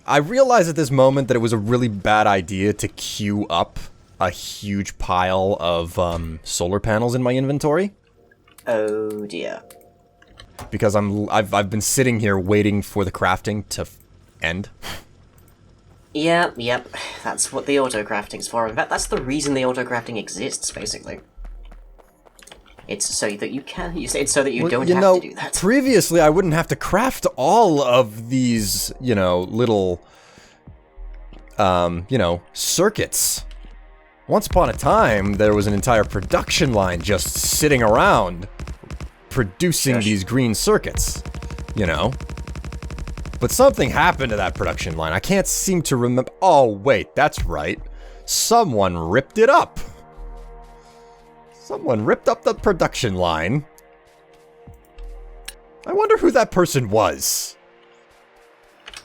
I realized at this moment that it was a really bad idea to queue up a huge pile of solar panels in my inventory. Oh dear. Because I've been sitting here waiting for the crafting to end. Yep. That's what the auto-crafting's for. In fact, that's the reason the auto-crafting exists, basically. It's so that you can. It's so that you don't have to do that. Previously, I wouldn't have to craft all of these, little, circuits. Once upon a time, there was an entire production line just sitting around producing these green circuits, But something happened to that production line. I can't seem to remember. Oh, wait, that's right. Someone ripped it up. Someone ripped up the production line. I wonder who that person was.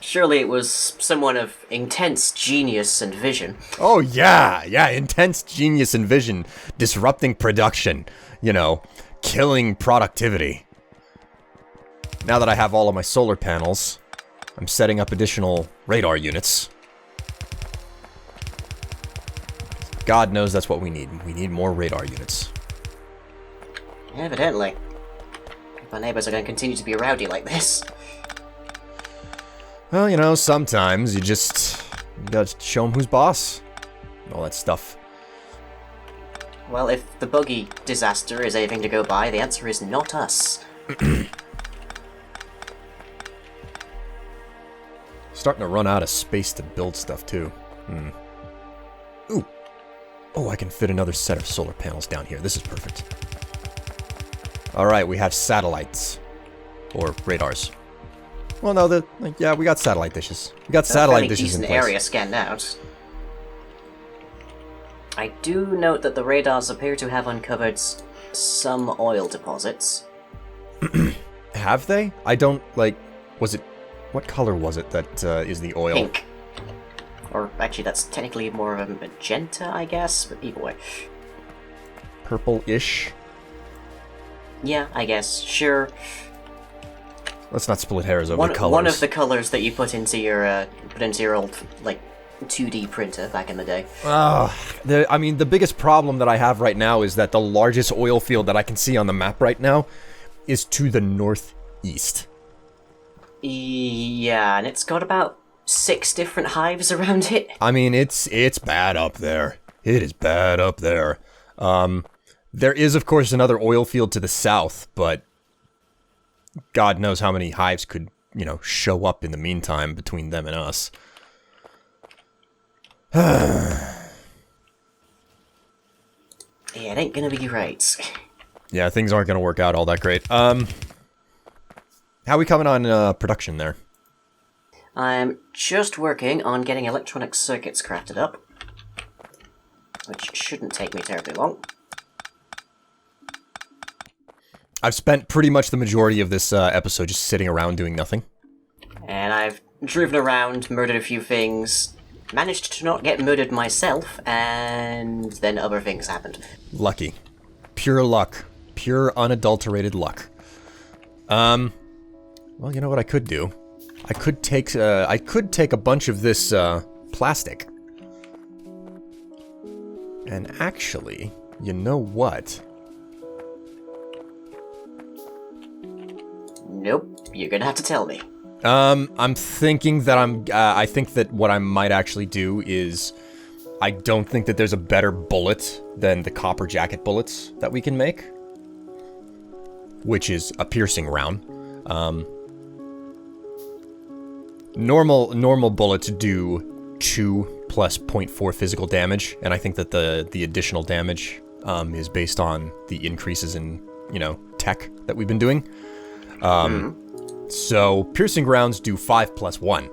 Surely it was someone of intense genius and vision. Oh, yeah, intense genius and vision. Disrupting production. Killing productivity. Now that I have all of my solar panels, I'm setting up additional radar units. God knows that's what we need. We need more radar units. Evidently. If our neighbors are going to continue to be rowdy like this. Well, sometimes you gotta show them who's boss. And all that stuff. Well, if the buggy disaster is anything to go by, the answer is not us. Starting to run out of space to build stuff, too. Ooh. Oh, I can fit another set of solar panels down here. This is perfect. Alright, we have satellites. Or radars. Well, no, we got satellite dishes. We got satellite dishes in place. Decent area scanned out. I do note that the radars appear to have uncovered some oil deposits. Have they? I don't, was it... What color was it that is the oil? Pink. Or actually, that's technically more of a magenta, I guess, but either way. Purple-ish? Yeah, I guess. Sure. Let's not split hairs over the colors. One of the colors that you put into your old, 2D printer back in the day. The biggest problem that I have right now is that the largest oil field that I can see on the map right now is to the northeast. Yeah, and it's got about 6 different hives around it. It's bad up there. It is bad up there. There is, of course, another oil field to the south, but God knows how many hives could, show up in the meantime between them and us. Yeah, it ain't gonna be right. Yeah, things aren't gonna work out all that great. How we coming on production there? I'm just working on getting electronic circuits crafted up, which shouldn't take me terribly long. I've spent pretty much the majority of this episode just sitting around doing nothing. And I've driven around, murdered a few things, managed to not get murdered myself, and then other things happened. Lucky. Pure luck. Pure unadulterated luck. Well, you know what I could do? I could take a bunch of this plastic. And actually, you know what? Nope, you're gonna have to tell me. I'm thinking that I think that what I might actually do is, I don't think that there's a better bullet than the copper jacket bullets that we can make. Which is a piercing round. Normal bullets do 2 plus 0.4 physical damage, and I think that the additional damage is based on the increases in, tech that we've been doing. So, piercing rounds do 5 plus 1.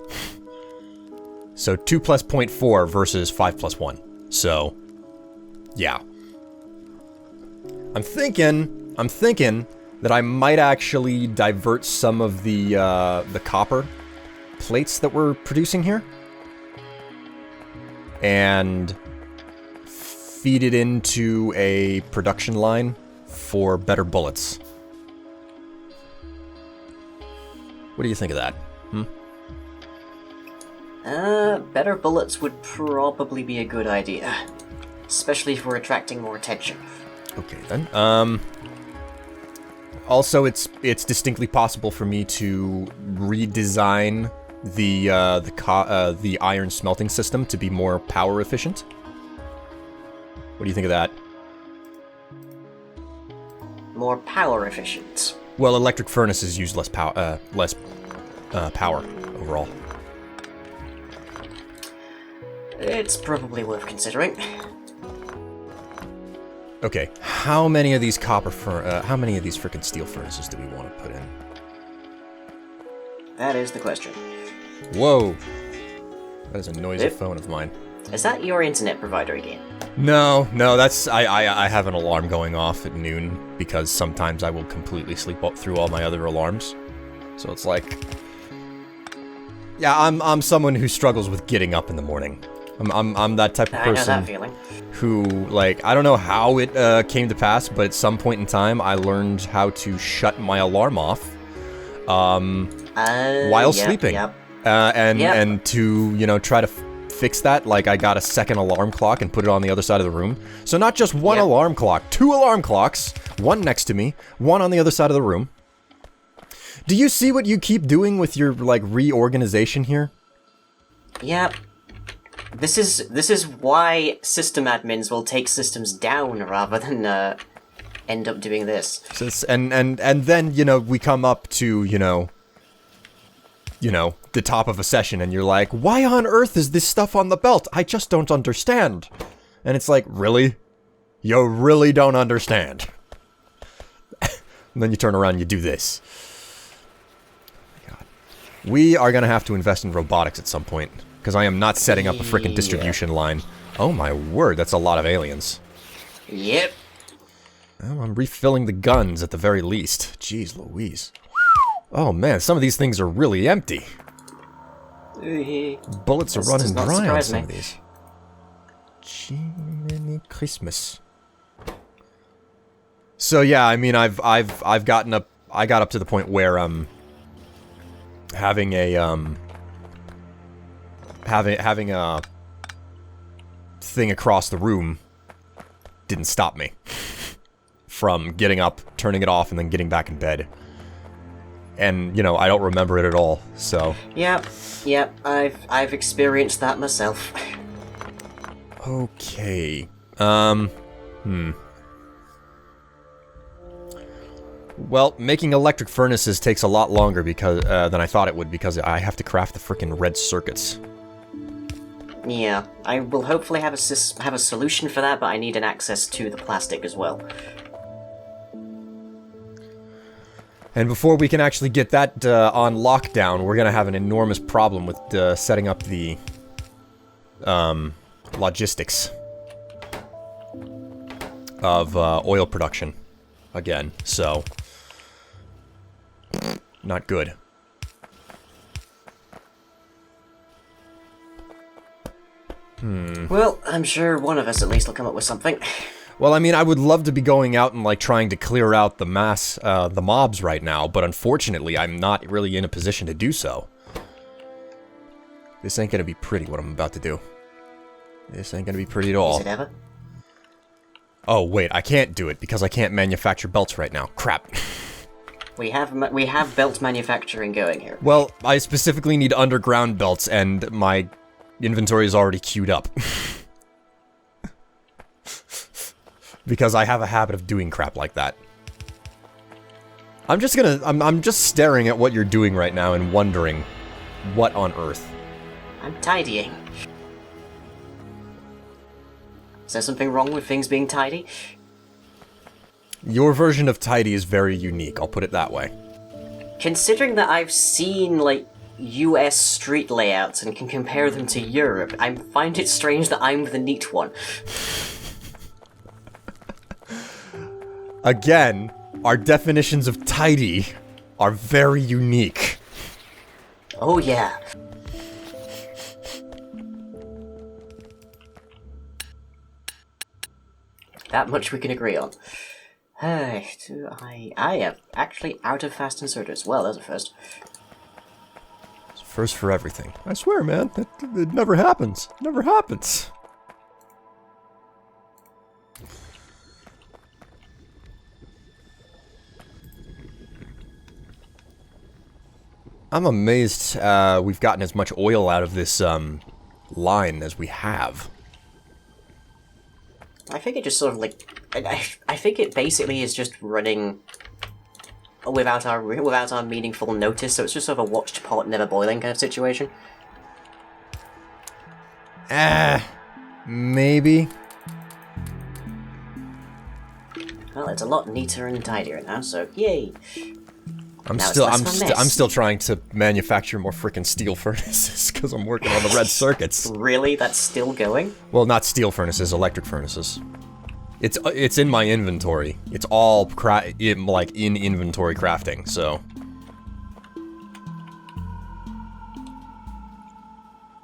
So, 2 plus 0.4 versus 5 plus 1. So, yeah. I'm thinking that I might actually divert some of the copper plates that we're producing here and feed it into a production line for better bullets. What do you think of that? Better bullets would probably be a good idea. Especially if we're attracting more attention. Okay, then. Also, it's distinctly possible for me to redesign the iron smelting system to be more power efficient. What do you think of that? More power efficient. Well, electric furnaces use less power overall. It's probably worth considering. Okay, how many of these how many of these frickin' steel furnaces do we want to put in? That is the question. Whoa! That is a noisy phone of mine. Is that your internet provider again? No, that's I have an alarm going off at noon because sometimes I will completely sleep through all my other alarms. So it's like, yeah, I'm someone who struggles with getting up in the morning. I'm that type of person. I know that feeling. Who, like, I don't know how it came to pass, but at some point in time, I learned how to shut my alarm off while sleeping. And to, you know, try to fix that, like, I got a second alarm clock and put it on the other side of the room. So not just one alarm clock, 2 alarm clocks, one next to me, one on the other side of the room. Do you see what you keep doing with your, like, reorganization here? Yep. This is why system admins will take systems down rather than end up doing this. So and then, you know, we come up to, you know, the top of a session and you're like, why on earth is this stuff on the belt? I just don't understand. And it's like, really? You really don't understand. And then you turn around and you do this. God. We are gonna have to invest in robotics at some point. Because I am not setting up a frickin' distribution line. Oh my word, that's a lot of aliens. Yep. Well, I'm refilling the guns at the very least. Jeez Louise. Oh man, some of these things are really empty. Bullets are running dry on some of these. Jiminy Christmas. So yeah, I mean, I've gotten up. I got up to the point where having a having a thing across the room didn't stop me from getting up, turning it off, and then getting back in bed. And, you know, I don't remember it at all, so... Yep, I've experienced that myself. Okay. Well, making electric furnaces takes a lot longer because than I thought it would, because I have to craft the frickin' red circuits. Yeah, I will hopefully have a solution for that, but I need an access to the plastic as well. And before we can actually get that on lockdown, we're gonna have an enormous problem with setting up the logistics of oil production again. So, not good. Well, I'm sure one of us at least will come up with something. Well, I mean, I would love to be going out and, like, trying to clear out the the mobs right now, but unfortunately, I'm not really in a position to do so. This ain't gonna be pretty, what I'm about to do. This ain't gonna be pretty at all. Is it ever? Oh, wait, I can't do it because I can't manufacture belts right now. Crap. We have belt manufacturing going here. Well, I specifically need underground belts, and my inventory is already queued up. Because I have a habit of doing crap like that. I'm just staring at what you're doing right now and wondering, what on earth? I'm tidying. Is there something wrong with things being tidy? Your version of tidy is very unique, I'll put it that way. Considering that I've seen, like, US street layouts and can compare them to Europe, I find it strange that I'm the neat one. Again, our definitions of tidy are very unique. Oh yeah. That much we can agree on. I am actually out of fast inserters. Well, there's a first. First for everything. I swear, man, it never happens. It never happens. I'm amazed we've gotten as much oil out of this line as we have. I think it just sort of like... I think it basically is just running without our meaningful notice, so it's just sort of a watched pot never boiling kind of situation. Maybe. Well, it's a lot neater and tidier now, so yay! I'm still trying to manufacture more frickin' steel furnaces because I'm working on the red circuits. Really? That's still going? Well, not steel furnaces, electric furnaces. It's in my inventory. It's all in inventory crafting, so.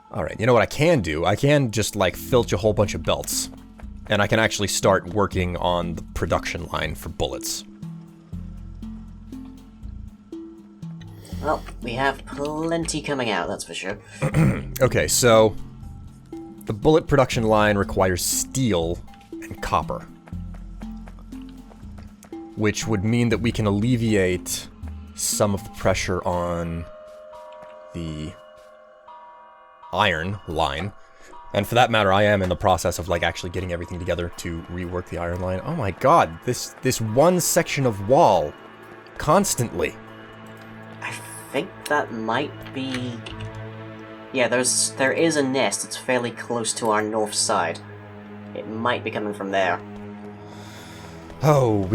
Alright, you know what I can do? I can just, like, filch a whole bunch of belts. And I can actually start working on the production line for bullets. Well, we have plenty coming out, that's for sure. Okay, so the bullet production line requires steel and copper. Which would mean that we can alleviate some of the pressure on the iron line. And for that matter, I am in the process of, like, actually getting everything together to rework the iron line. Oh my god, this one section of wall constantly. I think that might be... Yeah, there is a nest. It's fairly close to our north side. It might be coming from there. Oh,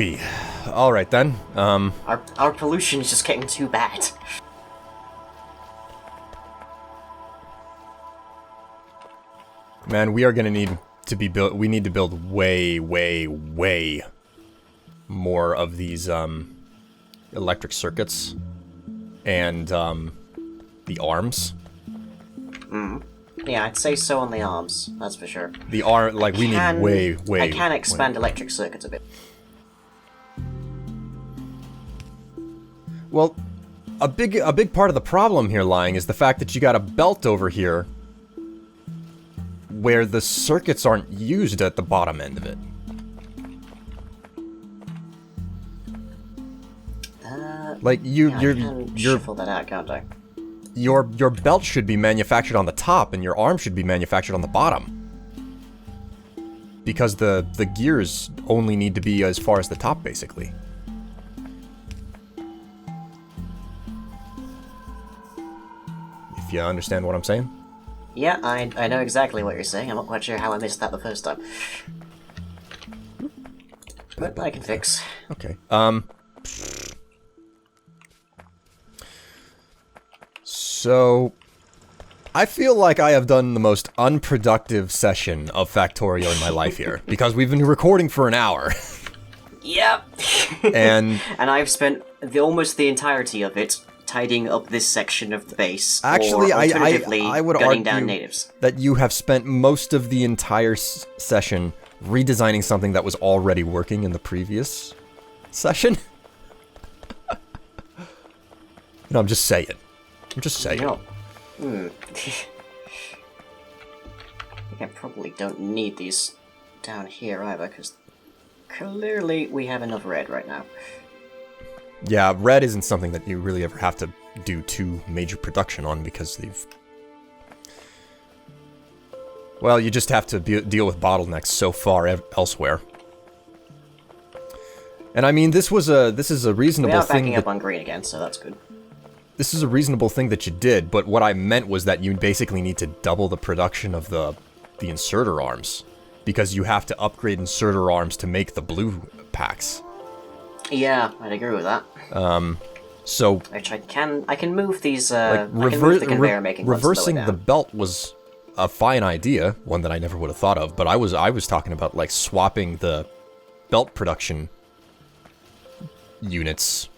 Alright then, Our pollution is just getting too bad. Man, we are gonna need to be built. We need to build way, way, way more of these, electric circuits. And, the arms. Yeah, I'd say so on the arms, that's for sure. We need way, way... I can expand electric circuits a bit. Well, a big part of the problem here, Lying, is the fact that you got a belt over here where the circuits aren't used at the bottom end of it. Like, you're shuffle that out, can't I? Your belt should be manufactured on the top, and your arm should be manufactured on the bottom. Because the gears only need to be as far as the top, basically. If you understand what I'm saying? Yeah, I know exactly what you're saying. I'm not quite sure how I missed that the first time. But I can fix. Okay. So, I feel like I have done the most unproductive session of Factorio in my life here, because we've been recording for an hour. Yep. And I've spent almost the entirety of it tidying up this section of the base. Actually, or alternatively, I would gunning argue down natives. that you have spent most of the entire session redesigning something that was already working in the previous session. No, I'm just saying. I'm just saying. No. I think I probably don't need these down here either, because clearly we have enough red right now. Yeah, red isn't something that you really ever have to do too major production on, because they've... Well, you just have to deal with bottlenecks so far elsewhere. And I mean, this is a reasonable we are thing. Backing up on green again, so that's good. This is a reasonable thing that you did, but what I meant was that you basically need to double the production of the inserter arms, because you have to upgrade inserter arms to make the blue packs. Yeah, I'd agree with that. So which I can move these. like I can move the conveyor making ones reversing lower the down. belt was a fine idea, one that I never would have thought of. But I was talking about, like, swapping the belt production units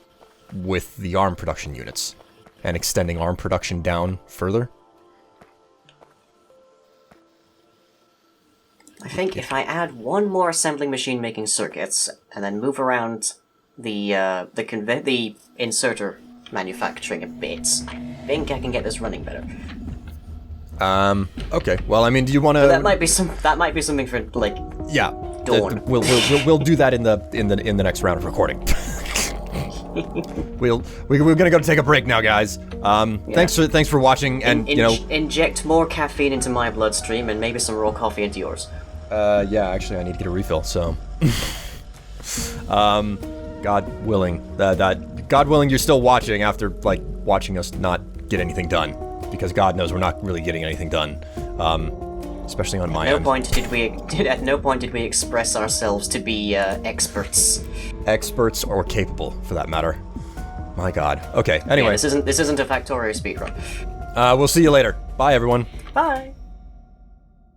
with the arm production units and extending arm production down further. I think if I add one more assembling machine making circuits and then move around the inserter manufacturing a bit. I think I can get this running better. Okay. Well, I mean, do you want to? That might be something for like. Yeah. Dawn. We'll do that in the next round of recording. we're gonna go take a break now, guys. Thanks for watching, and inject more caffeine into my bloodstream and maybe some raw coffee into yours. Yeah, actually, I need to get a refill. So, God willing, God willing, you're still watching after like watching us not get anything done, because God knows we're not really getting anything done. Especially on my end. At no point did we express ourselves to be experts. Experts or capable, for that matter. My God. Okay. Anyway, this isn't a Factorio speedrun. We'll see you later. Bye, everyone. Bye.